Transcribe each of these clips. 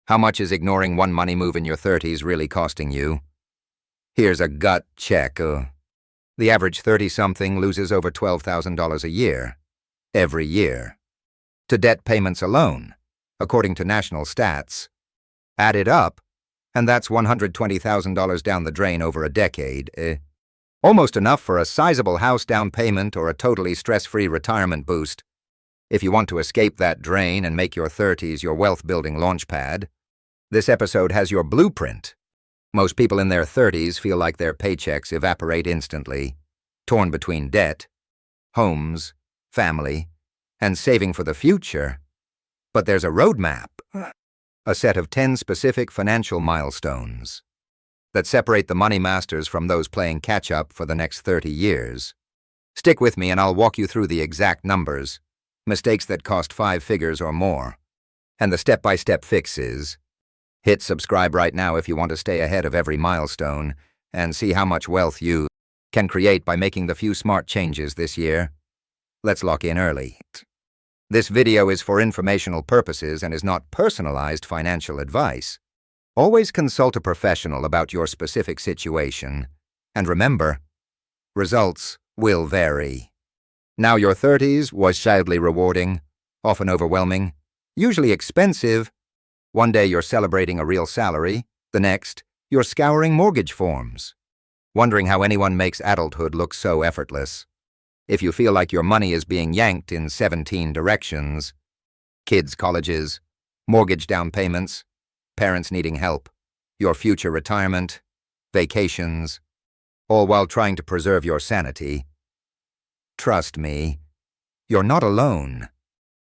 How much is ignoring one money move in your 30s really costing you? Here's a gut check. The average 30-something loses over $12,000 a year, every year, to debt payments alone, according to national stats. Add it up, and that's $120,000 down the drain over a decade. Almost enough for a sizable house down payment or a totally stress-free retirement boost. If you want to escape that drain and make your 30s your wealth-building launchpad, this episode has your blueprint. Most people in their 30s feel like their paychecks evaporate instantly, torn between debt, homes, family, and saving for the future. But there's a roadmap, a set of 10 specific financial milestones that separate the money masters from those playing catch-up for the next 30 years. Stick with me and I'll walk you through the exact numbers, mistakes that cost 5 figures or more, and the step-by-step fixes. Hit subscribe right now if you want to stay ahead of every milestone and see how much wealth you can create by making the few smart changes this year. Let's lock in early. This video is for informational purposes and is not personalized financial advice. Always consult a professional about your specific situation. And remember, results will vary. Now your 30s was sadly rewarding, often overwhelming, usually expensive. One day you're celebrating a real salary, the next, you're scouring mortgage forms, wondering how anyone makes adulthood look so effortless. If you feel like your money is being yanked in 17 directions, kids' colleges, mortgage down payments, parents needing help, your future retirement, vacations, all while trying to preserve your sanity, trust me, you're not alone.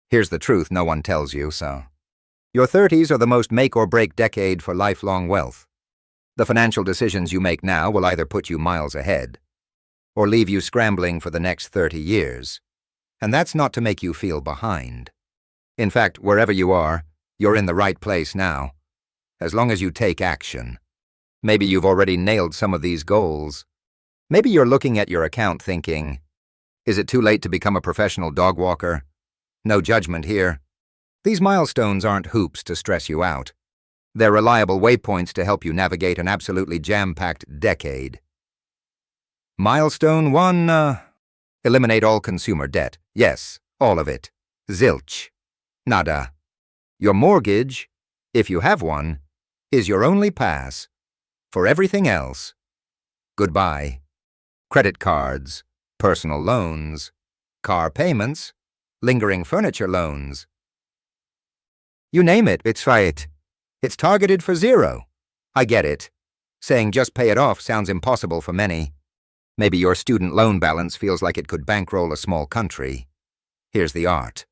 Here's the truth no one tells you, so. Your 30s are the most make-or-break decade for lifelong wealth. The financial decisions you make now will either put you miles ahead or leave you scrambling for the next 30 years. And that's not to make you feel behind. In fact, wherever you are, you're in the right place now, as long as you take action. Maybe you've already nailed some of these goals. Maybe you're looking at your account thinking, is it too late to become a professional dog walker? No judgment here. These milestones aren't hoops to stress you out. They're reliable waypoints to help you navigate an absolutely jam-packed decade. Milestone 1, eliminate all consumer debt. Yes, all of it. Zilch. Nada. Your mortgage, if you have one, is your only pass. For everything else, goodbye. Credit cards, personal loans, car payments, lingering furniture loans. You name it, it's right. It's targeted for zero. I get it. Saying just pay it off sounds impossible for many. Maybe your student loan balance feels like it could bankroll a small country. Here's the art.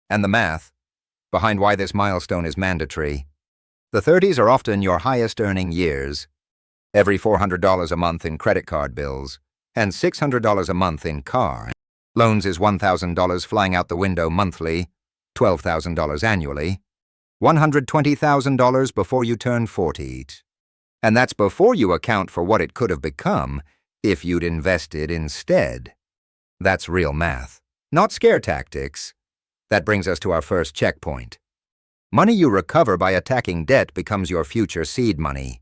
And the math behind why this milestone is mandatory. The 30s are often your highest earning years. Every $400 a month in credit card bills and $600 a month in car loans is $1,000 flying out the window monthly, $12,000 annually, $120,000 before you turn 40. And that's before you account for what it could have become if you'd invested instead. That's real math, not scare tactics. That brings us to our first checkpoint. Money you recover by attacking debt becomes your future seed money.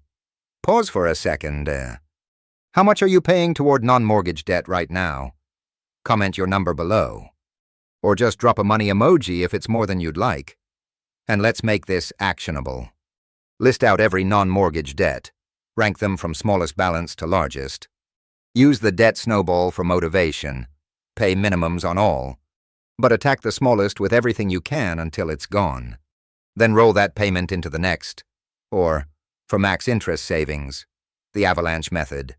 Pause for a second. How much are you paying toward non-mortgage debt right now? Comment your number below. Or just drop a money emoji if it's more than you'd like. And let's make this actionable. List out every non-mortgage debt. Rank them from smallest balance to largest. Use the debt snowball for motivation. Pay minimums on all. But attack the smallest with everything you can until it's gone. Then roll that payment into the next. Or, for max interest savings, the avalanche method.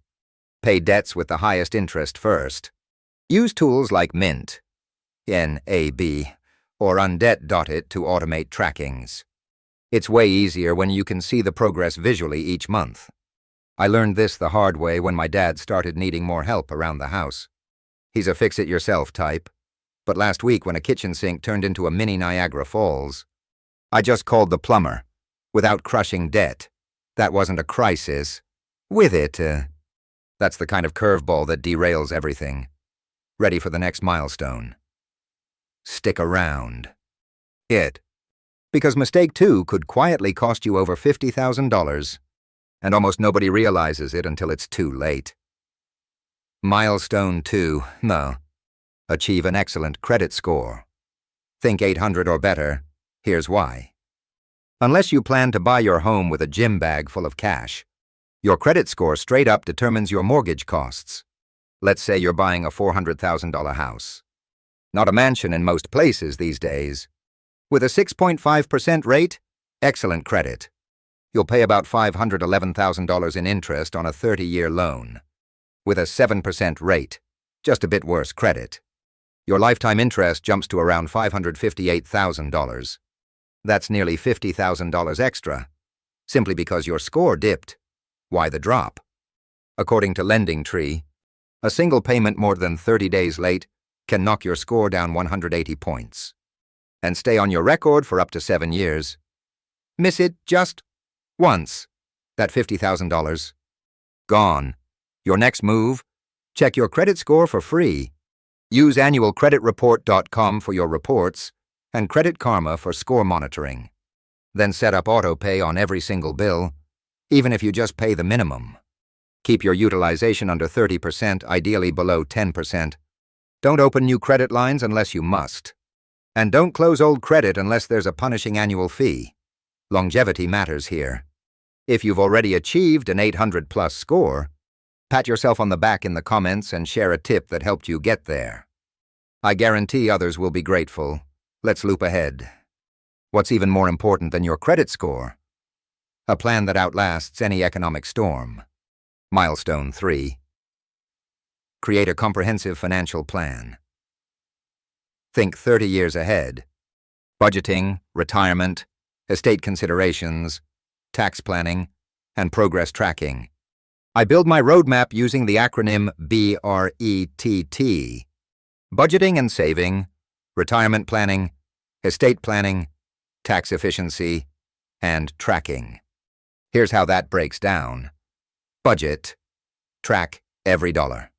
Pay debts with the highest interest first. Use tools like Mint, NAB, or Undebt.it to automate trackings. It's way easier when you can see the progress visually each month. I learned this the hard way when my dad started needing more help around the house. He's a fix-it-yourself type, but last week when a kitchen sink turned into a mini Niagara Falls, I just called the plumber, without crushing debt. That wasn't a crisis. With it, that's the kind of curveball that derails everything. Ready for the next milestone. Stick around. Because mistake 2 could quietly cost you over $50,000, and almost nobody realizes it until it's too late. Milestone 2, no. Achieve an excellent credit score. Think 800 or better. Here's why. Unless you plan to buy your home with a gym bag full of cash, your credit score straight up determines your mortgage costs. Let's say you're buying a $400,000 house. Not a mansion in most places these days. With a 6.5% rate, excellent credit. You'll pay about $511,000 in interest on a 30-year loan. With a 7% rate, just a bit worse credit, your lifetime interest jumps to around $558,000. That's nearly $50,000 extra, simply because your score dipped. Why the drop? According to LendingTree, a single payment more than 30 days late can knock your score down 180 points. And stay on your record for up to 7 years. Miss it just once. That $50,000. Gone. Your next move? Check your credit score for free. Use annualcreditreport.com for your reports and Credit Karma for score monitoring. Then set up autopay on every single bill, even if you just pay the minimum. Keep your utilization under 30%, ideally below 10%. Don't open new credit lines unless you must. And don't close old credit unless there's a punishing annual fee. Longevity matters here. If you've already achieved an 800-plus score, pat yourself on the back in the comments and share a tip that helped you get there. I guarantee others will be grateful. Let's loop ahead. What's even more important than your credit score? A plan that outlasts any economic storm. Milestone 3. Create a comprehensive financial plan. Think 30 years ahead. Budgeting, retirement, estate considerations, tax planning, and progress tracking. I build my roadmap using the acronym BRETT. Budgeting and saving, retirement planning, estate planning, tax efficiency, and tracking. Here's how that breaks down. Budget. Track every dollar.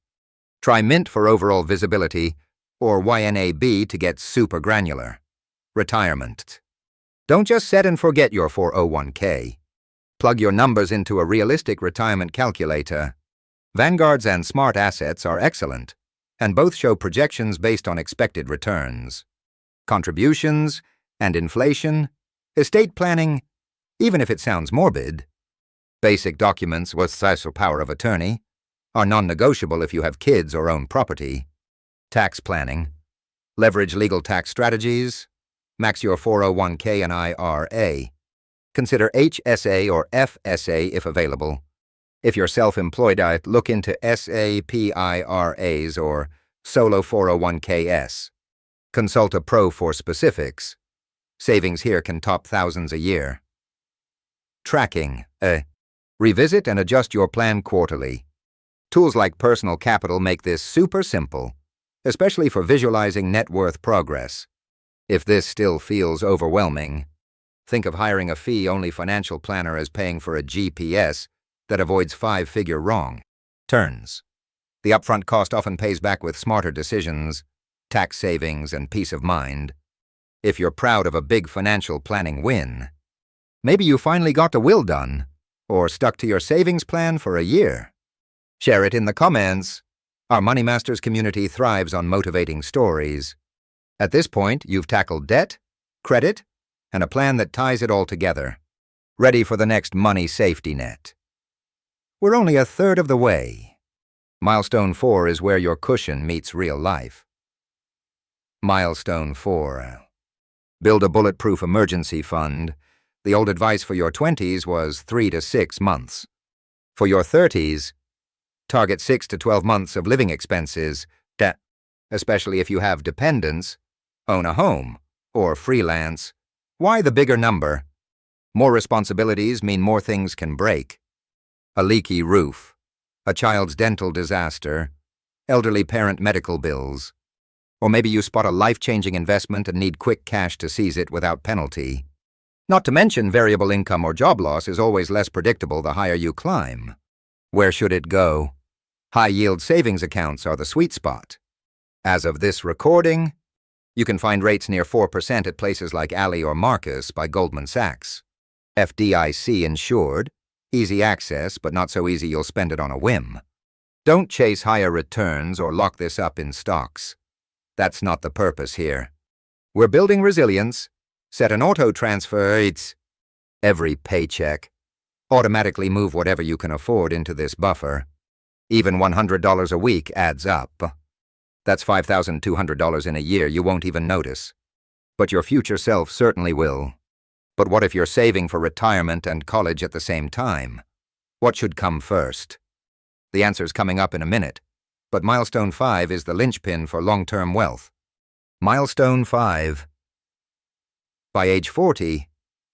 Try Mint for overall visibility, or YNAB to get super granular. Retirement. Don't just set and forget your 401k. Plug your numbers into a realistic retirement calculator. Vanguard's and Smart Assets are excellent, and both show projections based on expected returns. Contributions and inflation, estate planning, even if it sounds morbid. Basic documents with special power of attorney are non-negotiable if you have kids or own property. Tax planning. Leverage legal tax strategies. Max your 401k and IRA. Consider HSA or FSA if available. If you're self-employed, I'd look into SAPIRAs or Solo 401ks. Consult a pro for specifics. Savings here can top thousands a year. Tracking. Revisit and adjust your plan quarterly. Tools like Personal Capital make this super simple, especially for visualizing net worth progress. If this still feels overwhelming, think of hiring a fee-only financial planner as paying for a GPS that avoids 5-figure wrong turns. The upfront cost often pays back with smarter decisions, tax savings, and peace of mind. If you're proud of a big financial planning win, maybe you finally got the will done, or stuck to your savings plan for a year. Share it in the comments. Our Money Masters community thrives on motivating stories. At this point, you've tackled debt, credit, and a plan that ties it all together. Ready for the next money safety net. We're only a third of the way. Milestone 4 is where your cushion meets real life. Milestone 4. Build a bulletproof emergency fund. The old advice for your 20s was 3 to 6 months. For your 30s, target 6 to 12 months of living expenses, especially if you have dependents, own a home, or freelance. Why the bigger number? More responsibilities mean more things can break. A leaky roof, a child's dental disaster, elderly parent medical bills. Or maybe you spot a life-changing investment and need quick cash to seize it without penalty. Not to mention variable income or job loss is always less predictable the higher you climb. Where should it go? High-yield savings accounts are the sweet spot. As of this recording, You can find rates near 4% at places like Ally or Marcus by Goldman Sachs. FDIC insured, easy access, but not so easy you'll spend it on a whim. Don't chase higher returns or lock this up in stocks. That's not the purpose here. We're building resilience. Set an auto transfer. It's every paycheck. Automatically move whatever you can afford into this buffer. Even $100 a week adds up. That's $5,200 in a year you won't even notice. But your future self certainly will. But what if you're saving for retirement and college at the same time? What should come first? The answer's coming up in a minute, but Milestone 5 is the linchpin for long-term wealth. Milestone 5. By age 40,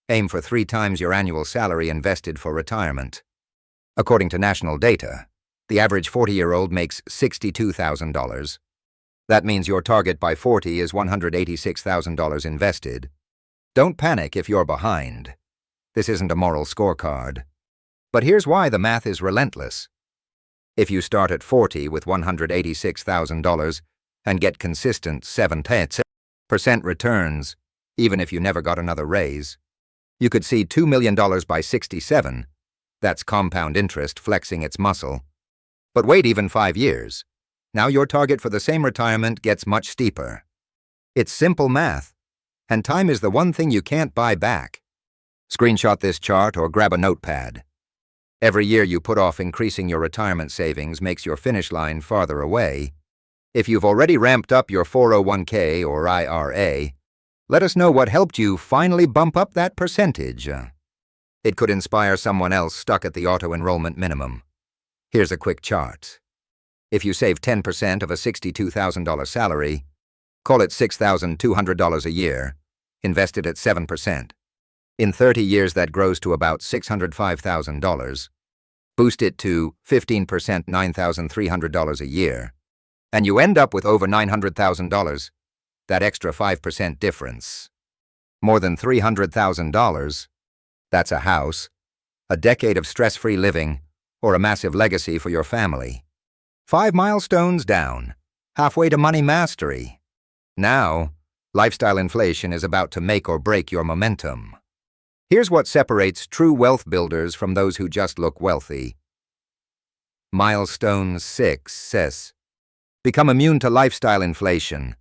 aim for 3 times your annual salary invested for retirement. According to national data, the average 40-year-old makes $62,000. That means your target by 40 is $186,000 invested. Don't panic if you're behind. This isn't a moral scorecard. But here's why the math is relentless. If you start at 40 with $186,000 and get consistent 7% returns, even if you never got another raise, you could see $2 million by 67. That's compound interest flexing its muscle. But wait even 5 years. Now your target for the same retirement gets much steeper. It's simple math, and time is the one thing you can't buy back. Screenshot this chart or grab a notepad. Every year you put off increasing your retirement savings makes your finish line farther away. If you've already ramped up your 401k or IRA, let us know what helped you finally bump up that percentage. It could inspire someone else stuck at the auto-enrollment minimum. Here's a quick chart. If you save 10% of a $62,000 salary, call it $6,200 a year, invested at 7%. In 30 years that grows to about $605,000. Boost it to 15%, $9,300 a year, and you end up with over $900,000, that extra 5% difference. More than $300,000. That's a house, a decade of stress-free living, or a massive legacy for your family. 5 milestones down, halfway to money mastery. Now, lifestyle inflation is about to make or break your momentum. Here's what separates true wealth builders from those who just look wealthy. Milestone 6 says, become immune to lifestyle inflation.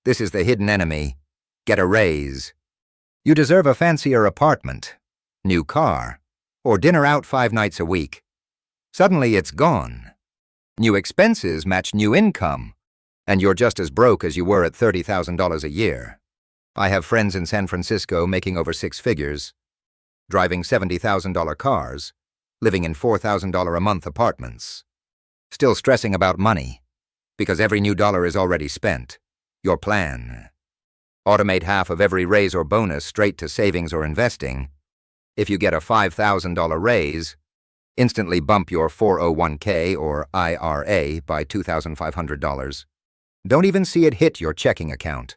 This is the hidden enemy. Get a raise. You deserve a fancier apartment, new car, or dinner out 5 nights a week. Suddenly it's gone. New expenses match new income, and you're just as broke as you were at $30,000 a year. I have friends in San Francisco making over 6 figures, driving $70,000 cars, living in $4,000 a month apartments. Still stressing about money, because every new dollar is already spent. Your plan. Automate half of every raise or bonus straight to savings or investing. If you get a $5,000 raise, instantly bump your 401k or IRA by $2,500. Don't even see it hit your checking account.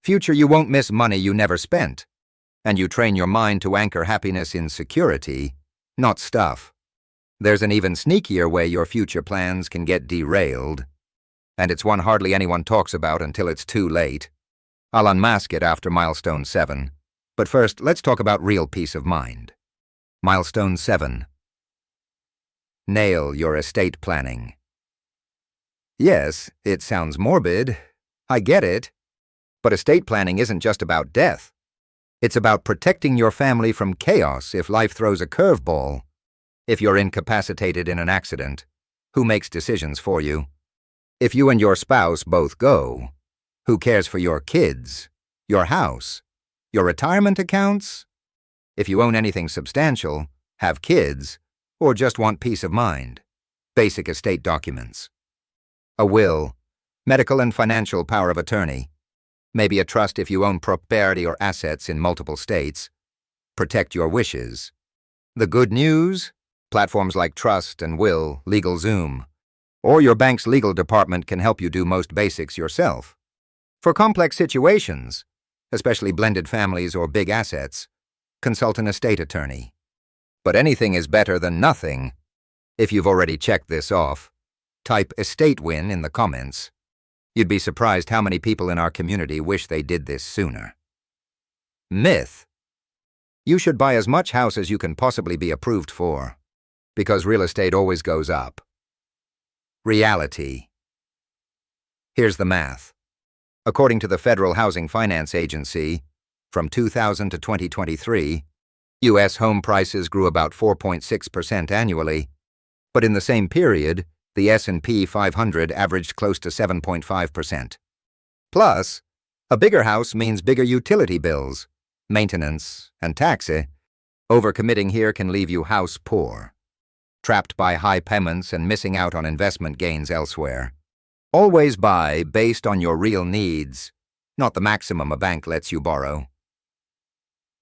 Future you won't miss money you never spent. And you train your mind to anchor happiness in security, not stuff. There's an even sneakier way your future plans can get derailed, and it's one hardly anyone talks about until it's too late. I'll unmask it after Milestone 7, but first let's talk about real peace of mind. Milestone 7. Nail your estate planning. Yes, it sounds morbid. I get it. But estate planning isn't just about death. It's about protecting your family from chaos if life throws a curveball. If you're incapacitated in an accident, who makes decisions for you? If you and your spouse both go, who cares for your kids, your house, your retirement accounts? If you own anything substantial, have kids, or just want peace of mind, basic estate documents. A will, medical and financial power of attorney, maybe a trust if you own property or assets in multiple states. Protect your wishes. The good news? Platforms like Trust and Will, LegalZoom, or your bank's legal department can help you do most basics yourself. For complex situations, especially blended families or big assets, consult an estate attorney. But anything is better than nothing. If you've already checked this off, type estate win in the comments. You'd be surprised how many people in our community wish they did this sooner. Myth. You should buy as much house as you can possibly be approved for, because real estate always goes up. Reality. Here's the math. According to the Federal Housing Finance Agency, from 2000 to 2023, U.S. home prices grew about 4.6% annually, but in the same period, the S&P 500 averaged close to 7.5%. Plus, a bigger house means bigger utility bills, maintenance, and taxes. Overcommitting here can leave you house poor, trapped by high payments and missing out on investment gains elsewhere. Always buy based on your real needs, not the maximum a bank lets you borrow.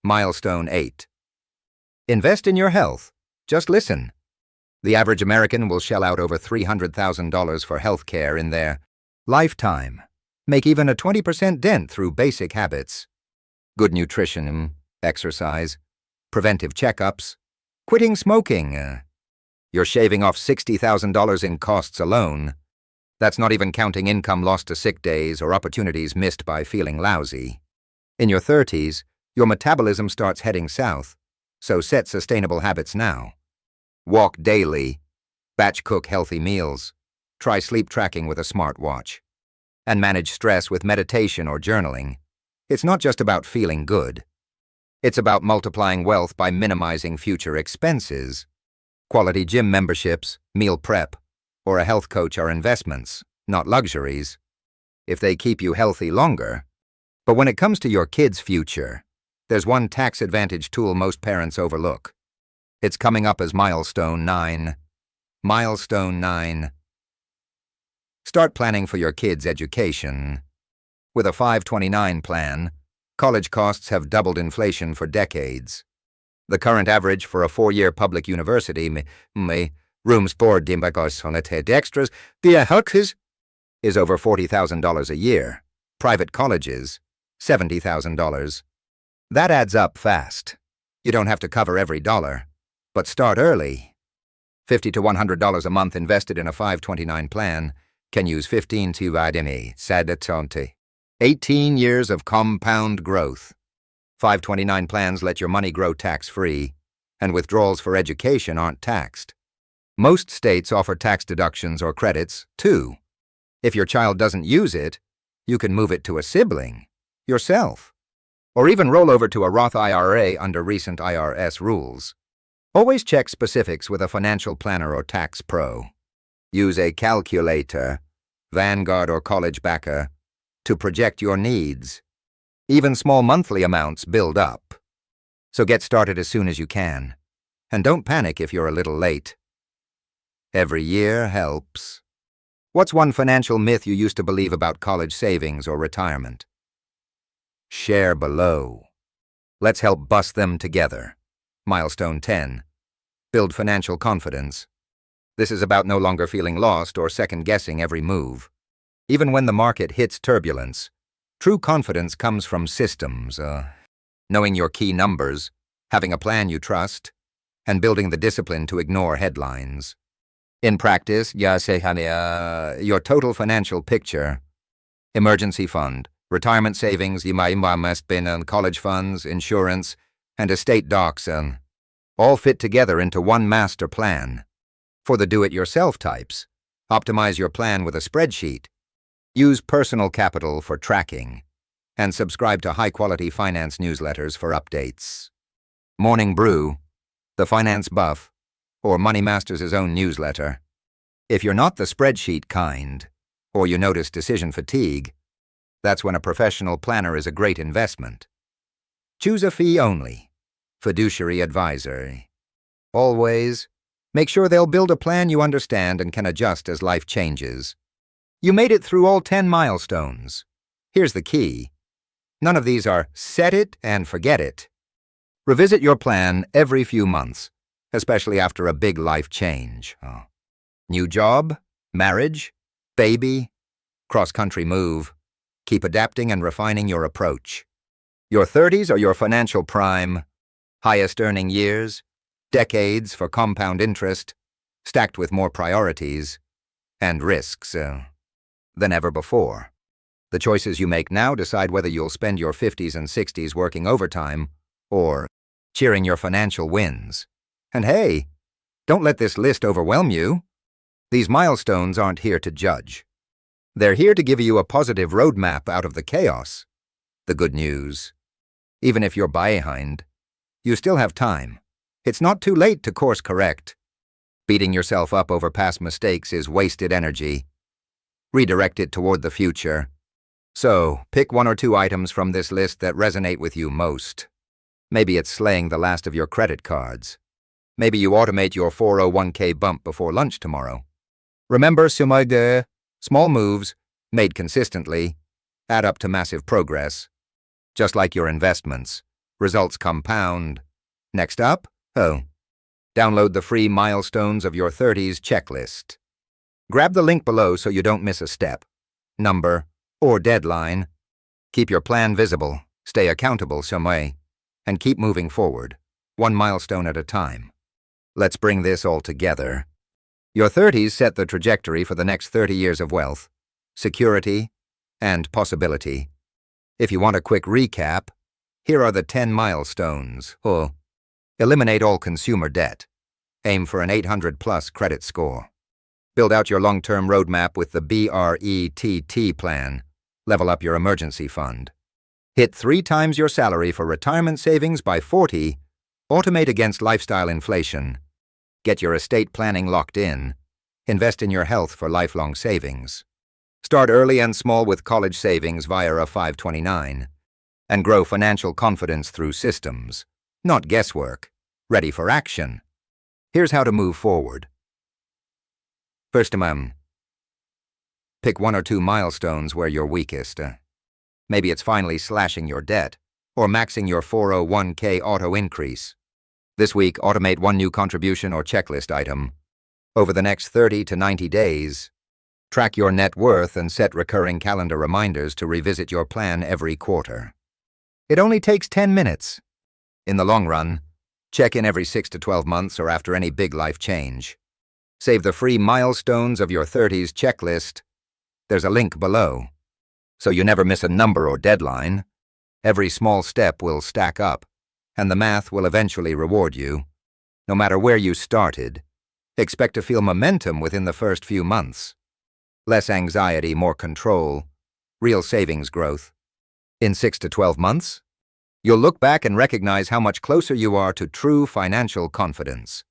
Milestone 8. Invest in your health. Just listen. The average American will shell out over $300,000 for health care in their lifetime. Make even a 20% dent through basic habits. Good nutrition, exercise, preventive checkups, quitting smoking. You're shaving off $60,000 in costs alone. That's not even counting income lost to sick days or opportunities missed by feeling lousy. In your 30s, your metabolism starts heading south, so set sustainable habits now. Walk daily, batch cook healthy meals, try sleep tracking with a smartwatch, and manage stress with meditation or journaling. It's not just about feeling good. It's about multiplying wealth by minimizing future expenses. Quality gym memberships, meal prep, or a health coach are investments, not luxuries, if they keep you healthy longer. But when it comes to your kids' future, there's one tax advantage tool most parents overlook. It's coming up as Milestone 9. Milestone 9. Start planning for your kids' education. With a 529 plan, college costs have doubled inflation for decades. The current average for a 4-year public university, rooms board extras, is over $40,000 a year. Private colleges, $70,000. That adds up fast. You don't have to cover every dollar, but start early. $50 to $100 a month invested in a 529 plan can use 15 to 18 years of compound growth. 529 plans let your money grow tax-free, and withdrawals for education aren't taxed. Most states offer tax deductions or credits, too. If your child doesn't use it, you can move it to a sibling, yourself, or even roll over to a Roth IRA under recent IRS rules. Always check specifics with a financial planner or tax pro. Use a calculator, Vanguard or College Backer, to project your needs. Even small monthly amounts build up. So get started as soon as you can. And don't panic if you're a little late. Every year helps. What's one financial myth you used to believe about college savings or retirement? Share below. Let's help bust them together. Milestone 10. Build financial confidence. This is about no longer feeling lost or second-guessing every move. Even when the market hits turbulence, true confidence comes from systems, knowing your key numbers, having a plan you trust, and building the discipline to ignore headlines. In practice, your total financial picture, emergency fund, retirement savings, college funds, insurance, and estate docs, all fit together into one master plan. For the do-it-yourself types, optimize your plan with a spreadsheet. Use personal capital for tracking, and subscribe to high-quality finance newsletters for updates. Morning Brew, The Finance Buff, or Money Masters' own newsletter. If you're not the spreadsheet kind, or you notice decision fatigue, that's when a professional planner is a great investment. Choose a fee-only, fiduciary advisor. Always, make sure they'll build a plan you understand and can adjust as life changes. You made it through all 10 milestones. Here's the key. None of these are set it and forget it. Revisit your plan every few months, especially after a big life change. New job, marriage, baby, cross-country move. Keep adapting and refining your approach. Your 30s are your financial prime, highest earning years, decades for compound interest, stacked with more priorities and risks than ever before. The choices you make now decide whether you'll spend your 50s and 60s working overtime or cheering your financial wins. And hey, don't let this list overwhelm you. These milestones aren't here to judge. They're here to give you a positive roadmap out of the chaos. The good news: even if you're behind, you still have time. It's not too late to course correct. Beating yourself up over past mistakes is wasted energy. Redirect it toward the future. So, pick one or two items from this list that resonate with you most. Maybe it's slaying the last of your credit cards. Maybe you automate your 401k bump before lunch tomorrow. Remember, small moves, made consistently, add up to massive progress. Just like your investments, results compound. Next up, download the free Milestones of Your 30s checklist. Grab the link below so you don't miss a step, number, or deadline. Keep your plan visible, stay accountable and keep moving forward, one milestone at a time. Let's bring this all together. Your 30s set the trajectory for the next 30 years of wealth, security, and possibility. If you want a quick recap, here are the 10 milestones. Eliminate all consumer debt. Aim for an 800+ credit score. Build out your long-term roadmap with the BRETT plan. Level up your emergency fund. Hit 3 times your salary for retirement savings by 40. Automate against lifestyle inflation. Get your estate planning locked in. Invest in your health for lifelong savings. Start early and small with college savings via a 529. And grow financial confidence through systems, not guesswork. Ready for action. Here's how to move forward. First, pick 1 or 2 milestones where you're weakest. Maybe it's finally slashing your debt or maxing your 401k auto increase. This week, automate 1 new contribution or checklist item. Over the next 30 to 90 days, track your net worth and set recurring calendar reminders to revisit your plan every quarter. It only takes 10 minutes. In the long run, check in every 6 to 12 months or after any big life change. Save the free Milestones of Your 30s checklist. There's a link below. So you never miss a number or deadline. Every small step will stack up, and the math will eventually reward you. No matter where you started, expect to feel momentum within the first few months. Less anxiety, more control, real savings growth. In 6 to 12 months, you'll look back and recognize how much closer you are to true financial confidence.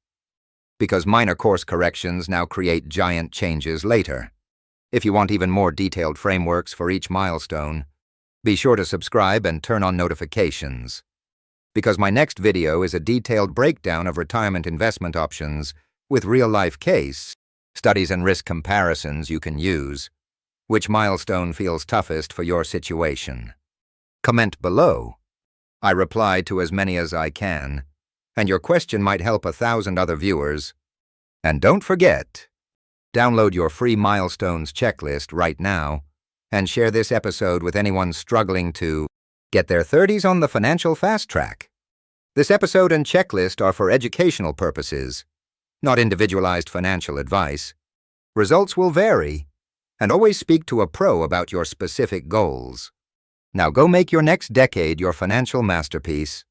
Because minor course corrections now create giant changes later. If you want even more detailed frameworks for each milestone, be sure to subscribe and turn on notifications. Because my next video is a detailed breakdown of retirement investment options with real-life case studies and risk comparisons you can use. Which milestone feels toughest for your situation? Comment below. I reply to as many as I can, and your question might help 1,000 other viewers. And don't forget, download your free Milestones checklist right now and share this episode with anyone struggling to get their 30s on the financial fast track. This episode and checklist are for educational purposes, not individualized financial advice. Results will vary, and always speak to a pro about your specific goals. Now go make your next decade your financial masterpiece.